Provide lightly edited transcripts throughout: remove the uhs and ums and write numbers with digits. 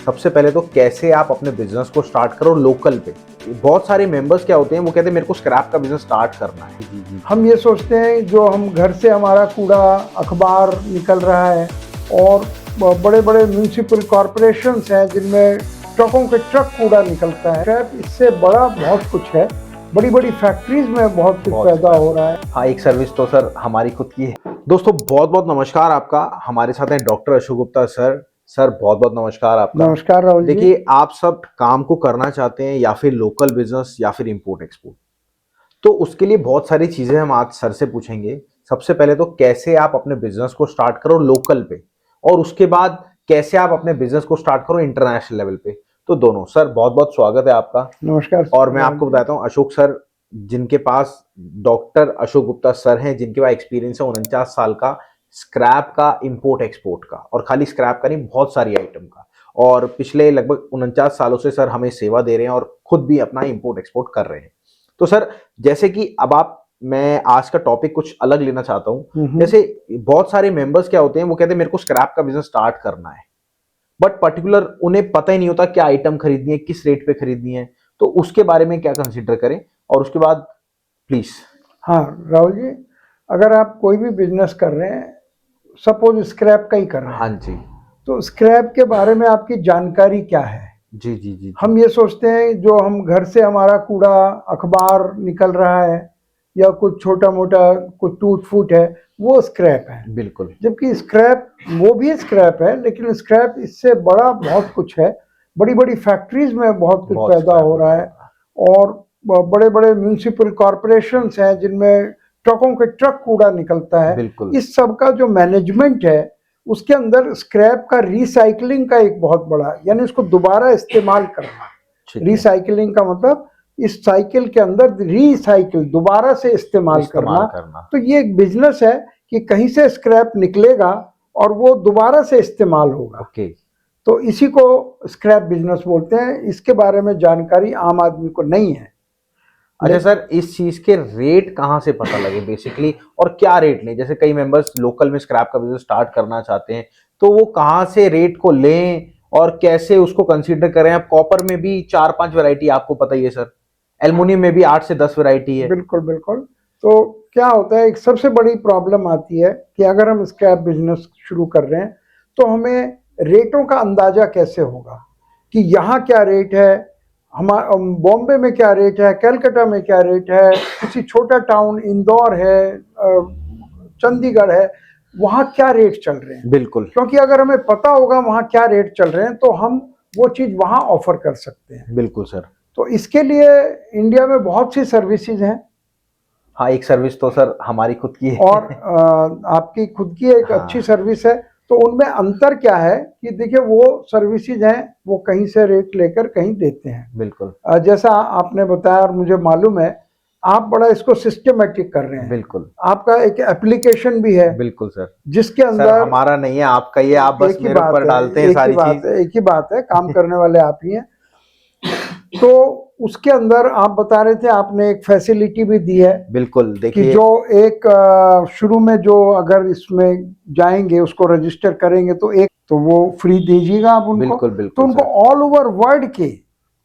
सबसे पहले तो कैसे आप अपने बिजनेस को स्टार्ट करो लोकल पे। बहुत सारे मेंबर्स क्या होते हैं, वो कहते हैं मेरे को स्क्रैप का बिजनेस स्टार्ट करना है। जी। हम ये सोचते हैं जो हम घर से हमारा कूड़ा अखबार निकल रहा है और बड़े बड़े म्यूनिसिपल कॉरपोरेशंस हैं जिनमें ट्रकों के ट्रक कूड़ा निकलता है। स्क्रैप इससे बड़ा बहुत कुछ है, बड़ी बड़ी फैक्ट्रीज में बहुत कुछ पैदा हो रहा है। हाँ, एक सर्विस तो सर हमारी खुद की है। दोस्तों बहुत बहुत नमस्कार आपका। हमारे साथ हैं doctor Ashok Gupta sir. Sir बहुत बहुत नमस्कार आपका। नमस्कार राहुल जी। देखिए, आप सब काम को करना चाहते हैं या फिर लोकल बिजनेस या फिर इंपोर्ट एक्सपोर्ट, तो उसके लिए बहुत सारी चीजें हम आज सर से पूछेंगे। सबसे पहले तो कैसे आप अपने बिजनेस को स्टार्ट करो लोकल पे, और उसके बाद कैसे आप अपने बिजनेस को स्टार्ट करो इंटरनेशनल लेवल पे। तो दोनों सर बहुत बहुत स्वागत है आपका। नमस्कार। और मैं आपको बताता हूँ, अशोक सर जिनके पास डॉक्टर अशोक गुप्ता सर हैं, जिनके पास एक्सपीरियंस है 49 साल का स्क्रैप का, इंपोर्ट एक्सपोर्ट का, और खाली स्क्रैप का नहीं, बहुत सारी आइटम का। और पिछले लगभग 49 सालों से सर हमें सेवा दे रहे हैं और खुद भी अपना इंपोर्ट एक्सपोर्ट कर रहे हैं। तो सर जैसे कि अब मैं आज का टॉपिक कुछ अलग लेना चाहता हूँ। जैसे बहुत सारे मेंबर्स क्या होते हैं, वो कहते हैं मेरे को स्क्रैप का बिजनेस स्टार्ट करना है, बट पर्टिकुलर उन्हें पता ही नहीं होता क्या आइटम खरीदनी है, किस रेट पे खरीदनी है। तो उसके बारे में क्या कंसिडर करें, और उसके बाद प्लीज। हाँ राहुल जी, अगर आप कोई भी बिजनेस कर रहे हैं, सपोज स्क्रैप का ही कर रहे हैं, हाँ जी। तो स्क्रैप के बारे में आपकी जानकारी क्या है? जी। हम ये सोचते हैं जो हम घर से हमारा कूड़ा अखबार निकल रहा है या कुछ छोटा मोटा कुछ टूट फूट है, वो स्क्रैप है। बिल्कुल। जबकि स्क्रैप वो भी स्क्रैप है, लेकिन स्क्रैप इससे बड़ा बहुत कुछ है, बड़ी बड़ी फैक्ट्रीज में बहुत कुछ पैदा हो रहा है। और बड़े बड़े म्यूनिसिपल कॉरपोरेशंस हैं जिनमें ट्रकों के ट्रक कूड़ा निकलता है। बिल्कुल। इस सब का जो मैनेजमेंट है, उसके अंदर स्क्रैप का रिसाइकलिंग का एक बहुत बड़ा, यानी उसको दोबारा इस्तेमाल करना। रिसाइकलिंग का मतलब इस साइकिल के अंदर रिसाइकिल दोबारा से इस्तेमाल करना। तो ये एक बिजनेस है कि कहीं से स्क्रैप निकलेगा और वो दोबारा से इस्तेमाल होगा। तो इसी को स्क्रैप बिजनेस बोलते हैं। इसके बारे में जानकारी आम आदमी को नहीं है। अच्छा सर, इस चीज के रेट कहाँ से पता लगे बेसिकली, और क्या रेट लें? जैसे कई मेंबर्स लोकल में स्क्रैप का बिजनेस स्टार्ट करना चाहते हैं, तो वो कहाँ से रेट को लें और कैसे उसको कंसीडर करें? अब कॉपर में भी 4-5 वैरायटी आपको पता ही है सर, एल्युमिनियम में भी 8 से 10 वैरायटी है। बिल्कुल बिल्कुल। तो क्या होता है, एक सबसे बड़ी प्रॉब्लम आती है कि अगर हम स्क्रैप बिजनेस शुरू कर रहे हैं तो हमें रेटों का अंदाजा कैसे होगा कि यहाँ क्या रेट है, हमारा बॉम्बे में क्या रेट है, कलकत्ता में क्या रेट है, किसी छोटा टाउन इंदौर है, चंडीगढ़ है, वहाँ क्या रेट चल रहे हैं। बिल्कुल। क्योंकि अगर हमें पता होगा वहाँ क्या रेट चल रहे हैं तो हम वो चीज़ वहाँ ऑफर कर सकते हैं। बिल्कुल सर। तो इसके लिए इंडिया में बहुत सी सर्विसेज हैं। हाँ, एक सर्विस तो सर हमारी खुद की है और आपकी खुद की एक अच्छी सर्विस है। तो उनमें अंतर क्या है कि देखिए, वो सर्विसेज हैं, वो कहीं से रेट लेकर कहीं देते हैं। बिल्कुल। जैसा आपने बताया और मुझे मालूम है, आप बड़ा इसको सिस्टमेटिक कर रहे हैं। बिल्कुल। आपका एक एप्लीकेशन भी है। बिल्कुल सर। जिसके अंदर सर हमारा नहीं है, आपका ही है, आप बस मेरे ऊपर डालते हैं सारी चीज। एक ही बात है, काम करने वाले आप ही हैं। तो उसके अंदर आप बता रहे थे, आपने एक फैसिलिटी भी दी है। बिल्कुल। देखिए कि जो एक शुरू में जो अगर इसमें जाएंगे, उसको रजिस्टर करेंगे तो एक तो वो फ्री दीजिएगा आप उनको। बिल्कुल तो उनको ऑल ओवर वर्ल्ड के,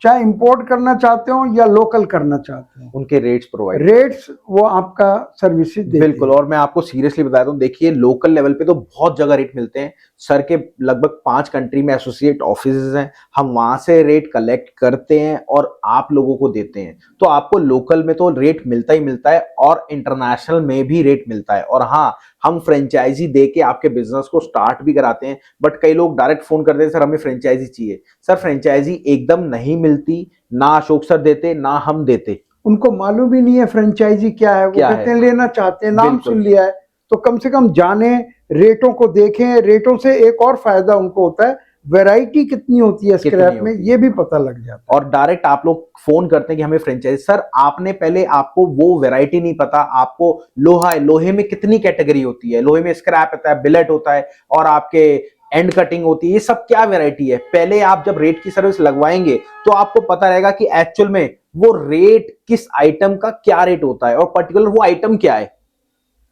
चाहे इंपोर्ट करना चाहते हो या लोकल करना चाहते हो, उनके रेट्स वो आपका सर्विसेज देते हैं। बिल्कुल। और मैं आपको सीरियसली बताता हूँ, देखिए लोकल लेवल पे तो बहुत जगह रेट मिलते हैं सर के। लगभग 5 कंट्री में एसोसिएट ऑफिसेज हैं, हम वहां से रेट कलेक्ट करते हैं और आप लोगों को देते हैं। तो आपको लोकल में तो रेट मिलता ही मिलता है, और इंटरनेशनल में भी रेट मिलता है। और हाँ, हम फ्रेंचाइजी दे के आपके बिजनेस को स्टार्ट भी कराते हैं। बट कई लोग डायरेक्ट फोन करते हैं, सर हमें फ्रेंचाइजी चाहिए। सर फ्रेंचाइजी एकदम नहीं मिलती, ना अशोक सर देते ना हम देते। उनको मालूम ही नहीं है फ्रेंचाइजी क्या है। वो कहते हैं लेना चाहते हैं, नाम सुन लिया है, तो कम से कम जाने, रेटों को देखें। रेटों से एक और फायदा उनको होता है, वैरायटी कितनी होती है स्क्रैप में, ये भी पता लग जाता है। और डायरेक्ट आप लोग फोन करते हैं कि हमें फ्रेंचाइजी। सर आपने पहले, आपको वो वैरायटी नहीं पता। आपको लोहा है, लोहे में कितनी कैटेगरी होती है, लोहे में स्क्रैप होता है, बिलेट होता है, और आपके एंड कटिंग होती है, ये सब क्या वैरायटी है। पहले आप जब रेट की सर्विस लगवाएंगे तो आपको पता रहेगा कि एक्चुअल में वो रेट किस आइटम का क्या रेट होता है, और पर्टिकुलर वो आइटम क्या है।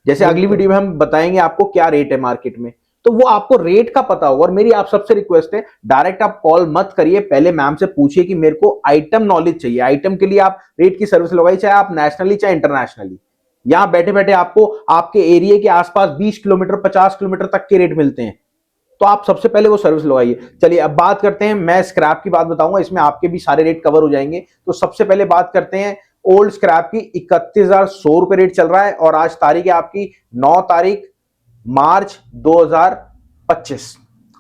जैसे अगली वीडियो में हम बताएंगे आपको क्या रेट है मार्केट में। तो वो आपको रेट का पता होगा। और मेरी आप सबसे रिक्वेस्ट है, डायरेक्ट आप कॉल मत करिए, पहले मैम से पूछिए कि मेरे को आइटम नॉलेज चाहिए। आइटम के लिए आप रेट की सर्विस लगाइए, चाहे आप नेशनली चाहे इंटरनेशनली। यहां बैठे बैठे आपको आपके एरिया के आसपास 20 किलोमीटर 50 किलोमीटर तक के रेट मिलते हैं, तो आप सबसे पहले वो सर्विस लगाइए। चलिए अब बात करते हैं, मैं स्क्रैप की बात बताऊंगा, इसमें आपके भी सारे रेट कवर हो जाएंगे। तो सबसे पहले बात करते हैं ओल्ड स्क्रैप की। 31,100 रुपए रेट चल रहा है, और आज तारीख है आपकी 9 तारीख मार्च 2025।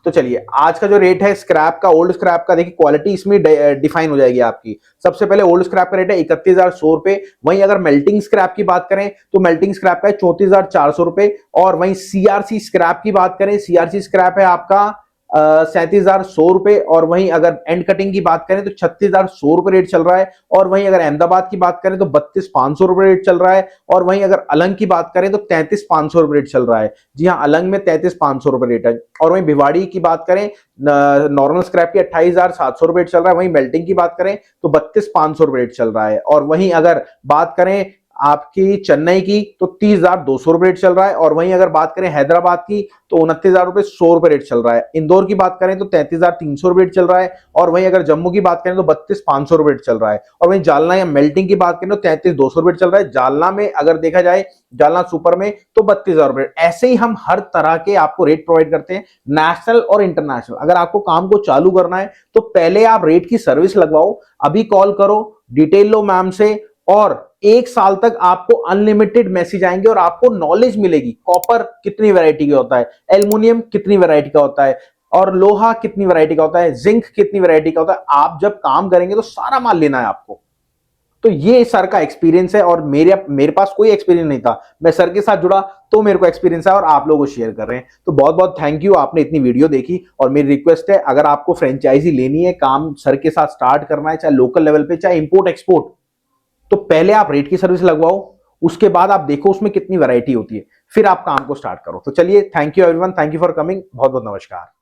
तो चलिए आज का जो रेट है स्क्रैप का, ओल्ड स्क्रैप का, देखिए क्वालिटी इसमें डिफाइन हो जाएगी आपकी। सबसे पहले ओल्ड स्क्रैप का रेट है 31,100 रुपए। वहीं अगर मेल्टिंग स्क्रैप की बात करें तो मेल्टिंग स्क्रैप का है 34,400 रुपए। और वहीं सीआरसी स्क्रैप की बात करें, सीआरसी स्क्रैप है आपका 37,100 रुपए। और वहीं अगर एंड कटिंग की बात करें तो 36,100 रुपए रेट चल रहा है। और वहीं अगर अहमदाबाद की बात करें तो 32,500 रुपए रेट चल रहा है। और वहीं अगर अलंग की बात करें तो 33,500 रुपए रेट चल रहा है। जी हाँ, अलंग में 33,500 रुपए रेट है। और वहीं भिवाड़ी की बात करें, नॉर्मल स्क्रैप की 28,700 रुपए रेट चल रहा है। वहीं मेल्टिंग की बात करें तो 32,500 रुपए रेट चल रहा है। और वहीं अगर बात करें आपकी चेन्नई की तो 30,200 रुपए रेट चल रहा है। और वहीं अगर बात करें हैदराबाद की तो 29,000 रुपए 100 रुपए रेट चल रहा है। इंदौर की बात करें तो 33,300 रुपए रेट चल रहा है। और वहीं अगर जम्मू की बात करें तो 32,500 रुपए रेट चल रहा है। और वहीं जालना या मेल्टिंग की बात करें तो 33,200 रुपए चल रहा है। जालना में अगर देखा जाए, जालना सुपर में तो 32,000 रुपए। ऐसे ही हम हर तरह के आपको रेट प्रोवाइड करते हैं, नेशनल और इंटरनेशनल। अगर आपको काम को चालू करना है तो पहले आप रेट की सर्विस लगवाओ, अभी कॉल करो, डिटेल लो मैम से, और 1 साल तक आपको अनलिमिटेड मैसेज आएंगे और आपको नॉलेज मिलेगी। कॉपर कितनी वैरायटी का होता है, एल्युमिनियम कितनी वैरायटी का होता है, और लोहा कितनी वैरायटी का होता है, जिंक कितनी वैरायटी का होता है। आप जब काम करेंगे तो सारा माल लेना है आपको। तो ये सर का एक्सपीरियंस है, और मेरे पास कोई एक्सपीरियंस नहीं था, मैं सर के साथ जुड़ा तो मेरे को एक्सपीरियंस है और आप लोगों को शेयर कर रहे हैं। तो बहुत बहुत थैंक यू, आपने इतनी वीडियो देखी। और मेरी रिक्वेस्ट है, अगर आपको फ्रेंचाइजी लेनी है, काम सर के साथ स्टार्ट करना है, चाहे लोकल लेवल पे चाहे इंपोर्ट एक्सपोर्ट, तो पहले आप रेट की सर्विस लगवाओ, उसके बाद आप देखो उसमें कितनी वैरायटी होती है, फिर आप काम को स्टार्ट करो। तो चलिए, thank you everyone, thank you for coming, बहुत बहुत नमस्कार।